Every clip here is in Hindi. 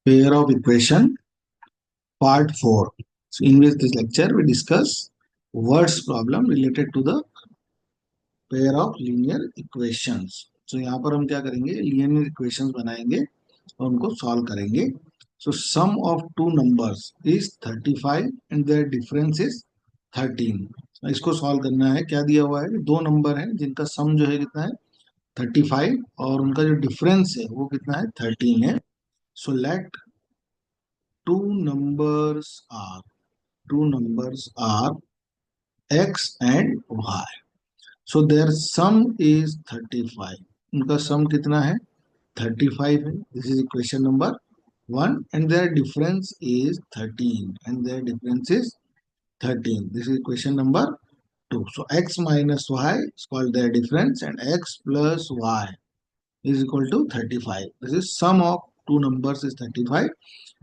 Pair of equation part 4. So in this lecture we discuss words problem related to the pair of linear equations. So यहाँ पर हम क्या करेंगे, linear equations बनाएंगे और उनको solve करेंगे. So sum of two numbers is 35 and their difference is 13. इसको solve करना है. क्या दिया हुआ है, दो नंबर हैं जिनका sum जो है कितना है 35 और उनका जो difference है वो कितना है 13 है. So let two numbers are two numbers are x and y. So their sum is 35. उनका sum कितना है 35 है. This is equation number 1 and their difference is 13 and their difference is 13. This is equation number 2. So x minus y is called their difference and x plus y is equal to 35. This is sum of two numbers is 35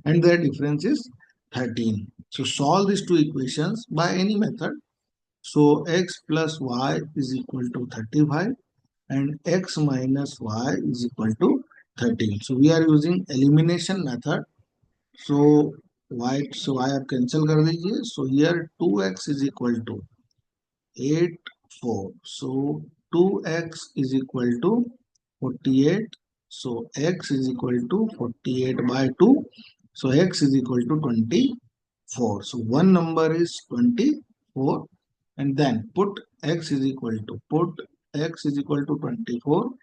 and their difference is 13. So solve these two equations by any method. So x plus y is equal to 35 and x minus y is equal to 13. So we are using elimination method. So y आप cancel कर दीजिए. So here 2x is equal to 8 4. So 2x is equal to 48. So x is equal to 48 by 2. So x is equal to 24. So one number is 24 and then put x is equal to 24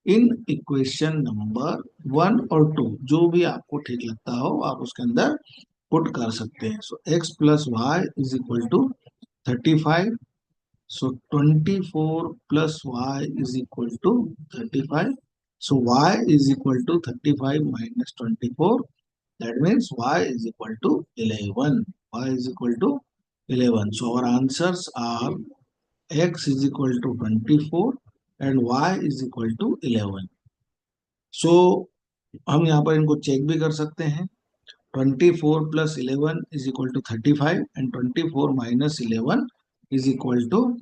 in equation number 1 और 2 जो भी आपको ठीक लगता हो आप उसके अंदर पुट कर सकते हैं. So x plus y is equal to 35. So 24 plus y is equal to 35. So y is equal to 35 minus 24. That means y is equal to 11. Y is equal to 11. So our answers are x is equal to 24 and y is equal to 11. So हम यहाँ पर इनको चेक भी कर सकते हैं. 24 plus 11 is equal to 35 and 24 minus 11 is equal to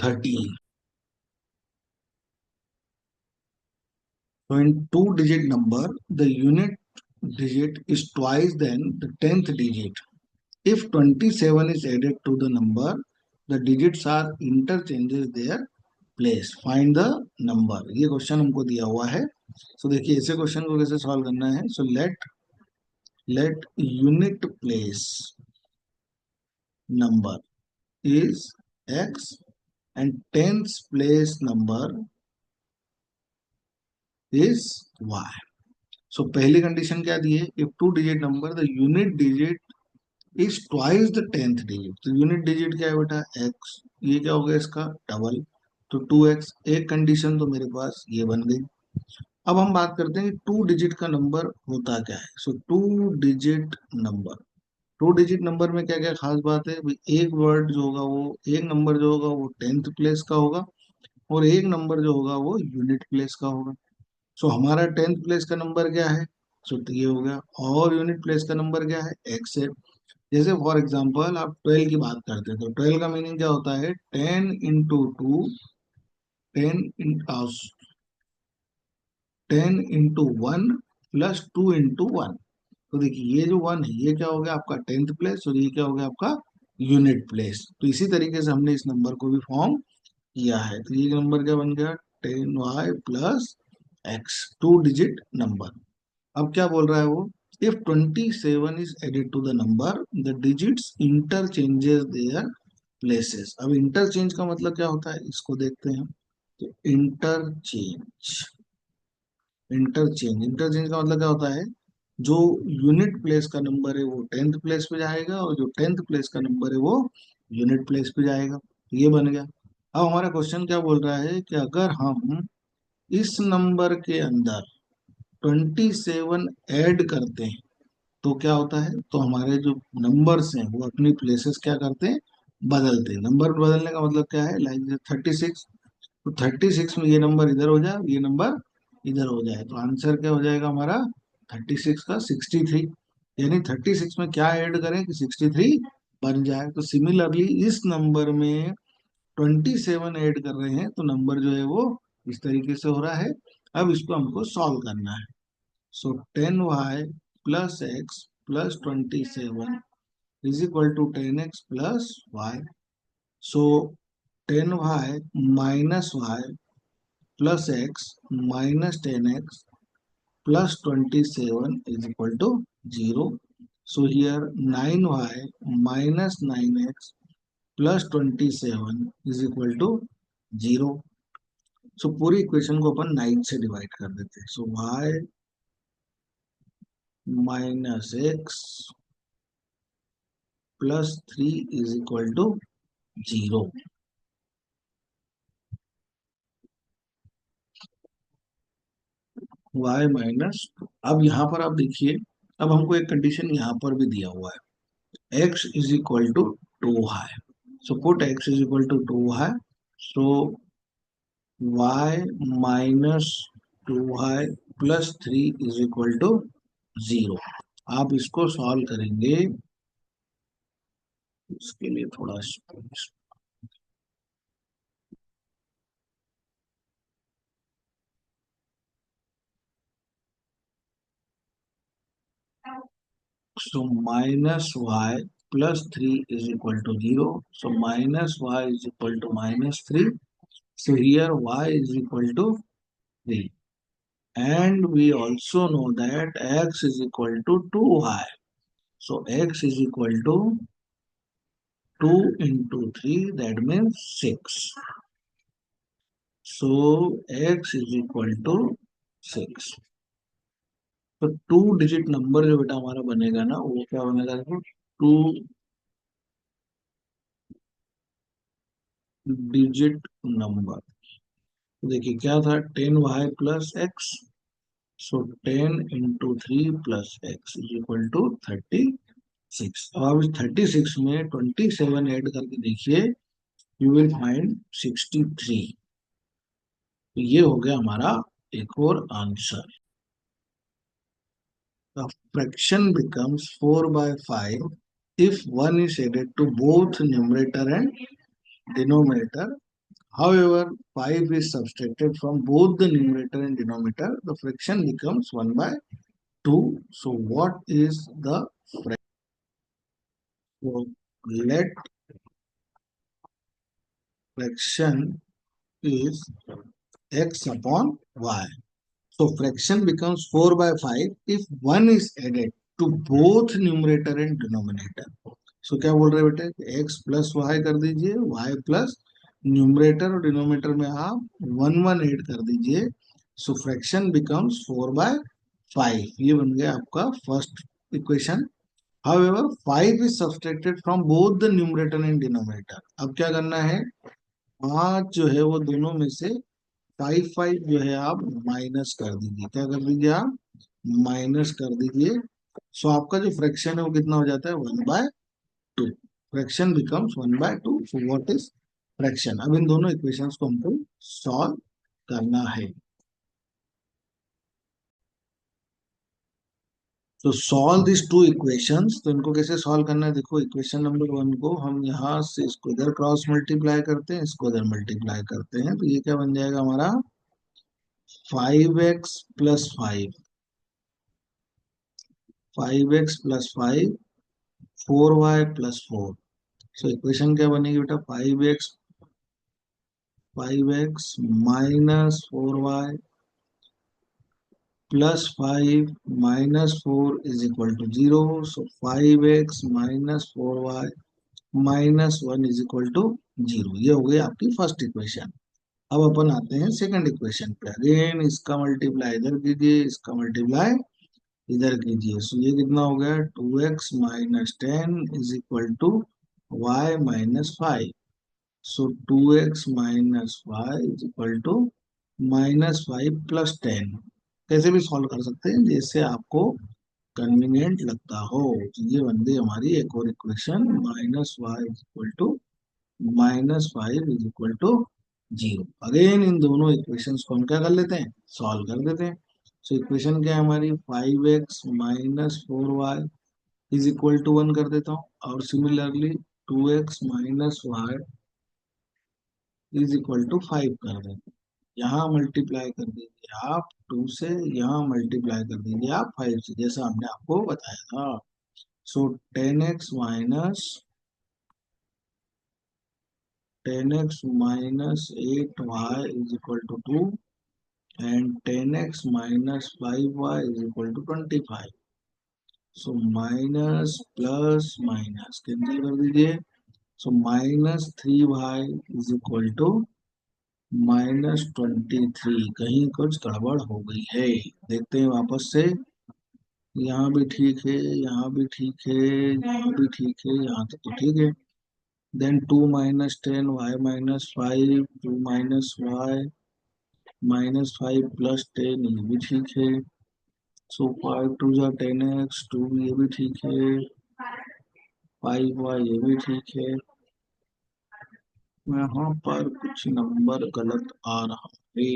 13. So in two-digit number, the unit digit is twice than the 10th digit. If 27 is added to the number, the digits are interchanges their place. Find the number. ये क्वेश्चन हमको दिया हुआ है. So देखिए ऐसे क्वेश्चन को कैसे सॉल्व करना है. So let unit place number is x and 10th place number is y. सो पहली कंडीशन क्या दी है, if two digit number the unit digit is twice the 10th digit. तो यूनिट डिजिट क्या है बेटा x, ये क्या हो गया इसका डबल, तो 2x. एक कंडीशन तो मेरे पास ये बन गई. अब हम बात करते हैं कि टू डिजिट का नंबर होता क्या है. सो टू डिजिट नंबर में क्या क्या खास बात है भाई, एक वर्ड जो होगा वो एक नंबर जो होगा वो 10th प्लेस का होगा और एक नंबर जो होगा वो यूनिट प्लेस का होगा. सो हमारा 10th प्लेस का नंबर क्या है, सो तो ये हो गया. और यूनिट प्लेस का नंबर क्या है, एक्स है. जैसे फॉर एग्जांपल आप 12 की बात करते हैं तो 12 का मीनिंग क्या होता है, 10 इंटू 1 तो देखिए ये जो 1 है ये क्या हो गया आपका 10th प्लेस और ये क्या हो गया आपका यूनिट प्लेस. तो इसी तरीके से हमने इस नंबर को भी फॉर्म किया है. तो ये नंबर क्या बन गया 10y plus x, two digit number. अब क्या बोल रहा है वो, if 27 is added to the number the digits interchanges their places. अब इंटरचेंज का मतलब क्या होता है इसको देखते हैं. तो इंटरचेंज का मतलब क्या होता है, जो यूनिट प्लेस का नंबर है वो 10th प्लेस पे जाएगा और जो 10th प्लेस का नंबर है वो यूनिट प्लेस पे जाएगा. तो ये बन गया. अब हमारा क्वेश्चन क्या बोल रहा है कि अगर हम इस नंबर के अंदर 27 ऐड करते हैं तो क्या होता है, तो हमारे जो नंबर्स हैं वो अपनी प्लेसेस क्या करते हैं, बदलते हैं. नंबर बदलने का मतलब क्या है, लाइक 36. तो 36 में ये नंबर इधर हो जाए ये नंबर इधर हो जाए तो आंसर क्या हो जाएगा हमारा 36 का 63. यानी 36 में क्या ऐड करें कि 63 बन जाए. तो सिमिलरली इस नंबर में 27 ऐड कर रहे हैं तो नंबर जो है वो इस तरीके से हो रहा है. अब इसको हमको सॉल्व करना है. So 10y plus x plus 27 is equal to 10x plus y. So 10y minus y plus x minus 10x plus 27 is equal to 0. So here 9y minus 9x plus 27 is equal to 0. सो पूरी इक्वेशन को अपन 9 से डिवाइड कर देते हैं. So y minus x plus 3 is equal to 0. y minus, अब यहाँ पर आप देखिए, अब हमको एक कंडीशन यहाँ पर भी दिया हुआ है, x इज इक्वल टू 2 है. So put x is equal to 2 है. सो y माइनस 2 है प्लस 3 इज इक्वल टू 0. आप इसको सॉल्व करेंगे, इसके लिए थोड़ा so minus y plus 3 is equal to 0. So minus y is equal to minus 3. So here y is equal to 3. And we also know that x is equal to 2y. So x is equal to 2 into 3, that means 6. So x is equal to 6. तो 2 डिजिट नंबर जो बेटा हमारा बनेगा ना, वो क्या बनेगा, देखो 2 डिजिट नंबर. देखिए क्या था, 10y plus x. So 10 into 3 plus x is equal to 36. अब आप इस 36 में 27 ऐड करके देखिए, यू विल फाइंड 63. तो ये हो गया हमारा एक और answer. The fraction becomes 4 by 5 if 1 is added to both numerator and denominator. However, 5 is subtracted from both the numerator and denominator. The fraction becomes 1 by 2. So what is the fraction? So let fraction is x upon y. So fraction becomes 4 by 5 if 1 is added to both numerator and denominator. So क्या बोल रहे हैं बेटे, x प्लस वाई कर दीजिए, y प्लस न्यूमरेटर और डिनोमिनेटर में आप 1 ऐड कर दीजिए. सो फ्रैक्शन बिकम्स 4/5. ये बन गया आपका first equation. However 5 is subtracted from both the numerator and denominator. अब क्या करना है, 5 जो है वो दोनों में से 5 जो है आप माइनस कर दीजिए. क्या कर दीजिए आप, माइनस कर दीजिए. सो आपका जो फ्रैक्शन है वो कितना हो जाता है, 1/2. Fraction becomes 1/2. So what is fraction. अब इन दोनों इक्वेशंस को हमको सॉल्व करना है. तो सॉल्व दिस टू इक्वेशंस. तो इनको कैसे सॉल्व करना है, देखो इक्वेशन नंबर 1 को हम यहाँ से इसको इधर क्रॉस मल्टीप्लाई करते हैं, इसको इधर मल्टीप्लाई करते हैं. तो ये क्या बन जाएगा हमारा, 5x plus 5, 5x plus 5, 4y plus 4. So equation क्या बनेगी बेटा, 5x minus 4y plus 5 minus 4 is equal to 0. So 5x minus 4y minus 1 is equal to 0. ये हो गई आपकी फर्स्ट इक्वेशन. अब अपन आते हैं सेकंड इक्वेशन पे. अगेन इसका मल्टीप्लाई इधर कीजिए, इसका मल्टीप्लाई इधर कीजिए. सो ये कितना हो गया, 2x minus 10 is equal to y minus 5. So 2x minus y is equal to minus 5 plus 10. कैसे भी सॉल्व कर सकते हैं जैसे आपको कन्वीनियंट लगता हो. तो ये बन गई हमारी एक और equation, minus y is equal to minus 5 is equal to 0. Again इन दोनों इक्वेशंस को हम क्या कर लेते हैं, सॉल्व कर देते हैं. सो इक्वेशन क्या है हमारी, 5x minus 4y is equal to 1 कर देता हूँ. और similarly 2x minus y is equal to 5 कर देता हूँ. यहाँ मल्टीप्लाई कर दीजिए आप 2 से, यहाँ मल्टीप्लाई कर दीजिए आप 5 से, जैसा हमने आपको बताया था। सो 10x minus 8y is equal to 2 and 10x minus 5y is equal to 25. So minus plus minus cancel कर दीजिए। सो -3y इज इक्वल टू -23। कहीं कुछ गड़बड़ हो गई है, देखते हैं वापस से। यहाँ भी ठीक है, यहाँ भी ठीक है, यहाँ भी ठीक है, यहाँ तक तो ठीक है। देन 2 - 10 y - 5, 2 - y - 5 +10, ये भी ठीक है। सो 5 × 2 = 10x, 2 ये भी ठीक है, 5y ये भी ठीक है। यहाँ पर कुछ नंबर गलत आ रहा है।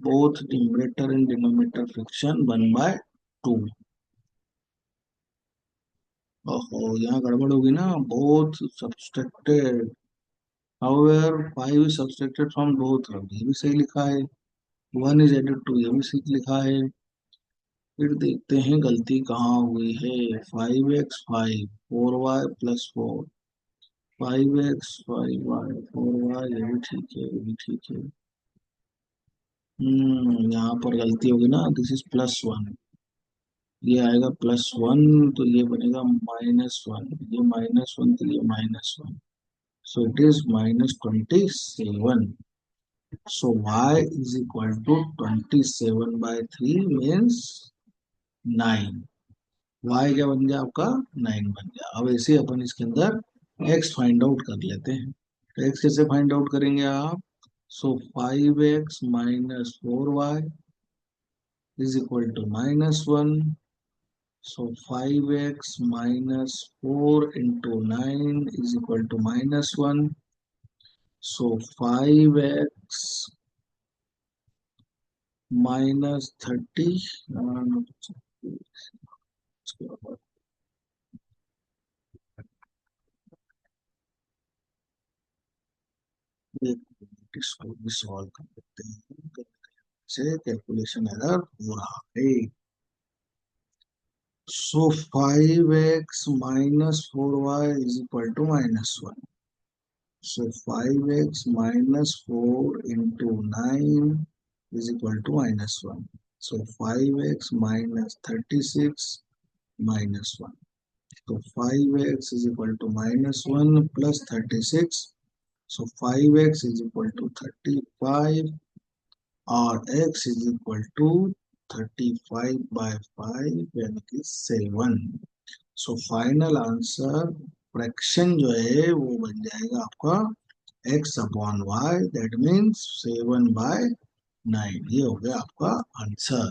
Both numerator and denominator fraction 1/2। ओहो, यहाँ गड़बड़ होगी ना। Both subtracted, however 5 is subtracted from both, ये भी सही लिखा है। 1 इज एडेड टू, ये भी सही लिखा है। फिर देखते हैं गलती कहाँ हुई है। 5x 5, 4y + 4, 5x 5y 4y, ये भी ठीक है, ये भी ठीक है। यहाँ पर गलती होगी ना, दिस इज +1, ये आएगा +1, तो ये बनेगा -1, ये -1, तो ये -1। So it is -27। So y is equal to 27/3 means 9। y क्या बन गया आपका? 9 बन गया। अब ऐसे अपन इसके अंदर x फाइंड आउट कर लेते हैं। तो x कैसे फाइंड आउट करेंगे आप? सो 5x - 4y is equal to -1. So 5x minus 4 into 9 is equal to -1. So 5x minus 30. इसको भी सॉल्व कर लेते हैं, से कैलकुलेशन एरर हो रहा है। So 5x minus 4y is equal to -1. So 5x minus 4 into 9 is equal to -1. So 5x minus 36 -1. So 5x is equal to -1 plus 36. So 5x is equal to 35 और x is equal to 35/5 यानी कि 7। सो फाइनल आंसर फ्रैक्शन जो है वो बन जाएगा आपका x/y, दैट मीन्स 7/9। ये हो गया आपका आंसर।